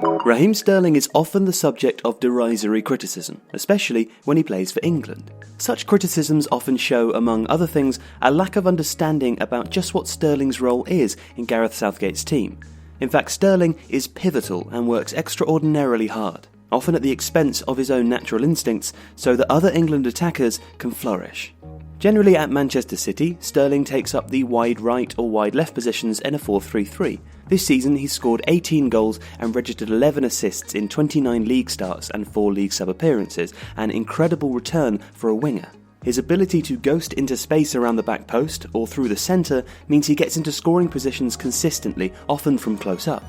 Raheem Sterling is often the subject of derisory criticism, especially when he plays for England. Such criticisms often show, among other things, a lack of understanding about just what Sterling's role is in Gareth Southgate's team. In fact, Sterling is pivotal and works extraordinarily hard, often at the expense of his own natural instincts, so that other England attackers can flourish. Generally at Manchester City, Sterling takes up the wide right or wide left positions in a 4-3-3. This season he's scored 18 goals and registered 11 assists in 29 league starts and 4 league sub-appearances, an incredible return for a winger. His ability to ghost into space around the back post or through the centre means he gets into scoring positions consistently, often from close up.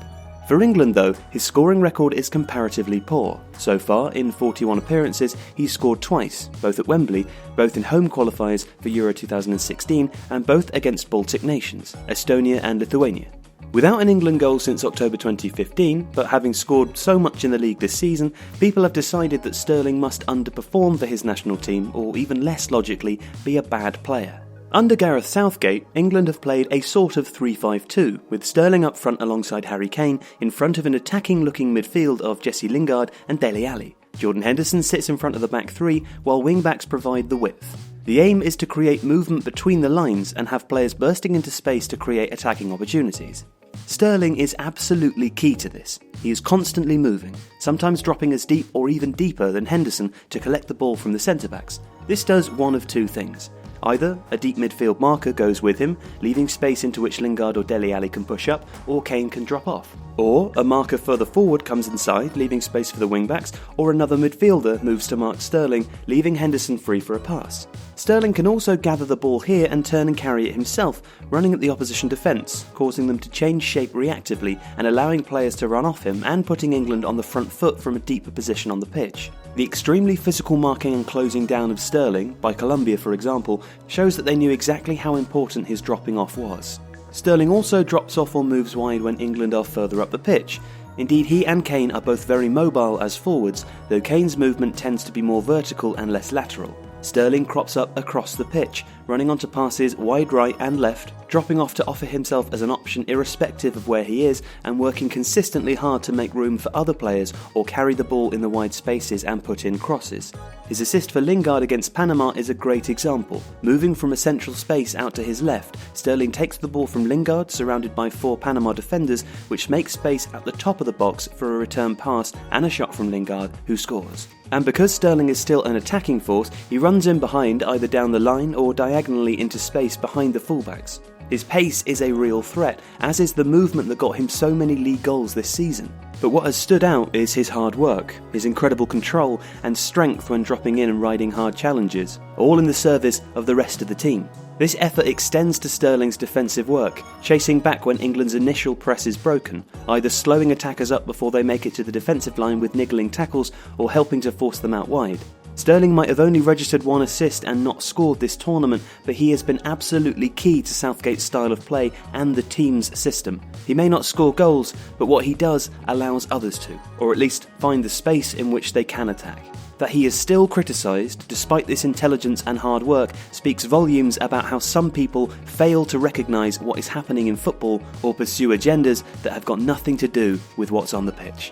For England though, his scoring record is comparatively poor. So far, in 41 appearances, he's scored twice, both at Wembley, both in home qualifiers for Euro 2016 and both against Baltic nations, Estonia and Lithuania. Without an England goal since October 2015, but having scored so much in the league this season, people have decided that Sterling must underperform for his national team, or even less logically, be a bad player. Under Gareth Southgate, England have played a sort of 3-5-2, with Sterling up front alongside Harry Kane, in front of an attacking-looking midfield of Jesse Lingard and Dele Alli. Jordan Henderson sits in front of the back three, while wing-backs provide the width. The aim is to create movement between the lines and have players bursting into space to create attacking opportunities. Sterling is absolutely key to this. He is constantly moving, sometimes dropping as deep or even deeper than Henderson to collect the ball from the centre-backs. This does one of two things. Either a deep midfield marker goes with him, leaving space into which Lingard or Dele Alli can push up, or Kane can drop off. Or a marker further forward comes inside, leaving space for the wing-backs, or another midfielder moves to mark Sterling, leaving Henderson free for a pass. Sterling can also gather the ball here and turn and carry it himself, running at the opposition defence, causing them to change shape reactively and allowing players to run off him and putting England on the front foot from a deeper position on the pitch. The extremely physical marking and closing down of Sterling, by Colombia for example, shows that they knew exactly how important his dropping off was. Sterling also drops off or moves wide when England are further up the pitch. Indeed, he and Kane are both very mobile as forwards, though Kane's movement tends to be more vertical and less lateral. Sterling crops up across the pitch, running onto passes wide right and left, dropping off to offer himself as an option irrespective of where he is, and working consistently hard to make room for other players or carry the ball in the wide spaces and put in crosses. His assist for Lingard against Panama is a great example. Moving from a central space out to his left, Sterling takes the ball from Lingard, surrounded by 4 Panama defenders, which makes space at the top of the box for a return pass and a shot from Lingard, who scores. And because Sterling is still an attacking force, he runs in behind either down the line or diagonally into space behind the fullbacks. His pace is a real threat, as is the movement that got him so many league goals this season. But what has stood out is his hard work, his incredible control and strength when dropping in and riding hard challenges, all in the service of the rest of the team. This effort extends to Sterling's defensive work, chasing back when England's initial press is broken, either slowing attackers up before they make it to the defensive line with niggling tackles or helping to force them out wide. Sterling might have only registered 1 assist and not scored this tournament, but he has been absolutely key to Southgate's style of play and the team's system. He may not score goals, but what he does allows others to, or at least find the space in which they can attack. That he is still criticised, despite this intelligence and hard work, speaks volumes about how some people fail to recognise what is happening in football or pursue agendas that have got nothing to do with what's on the pitch.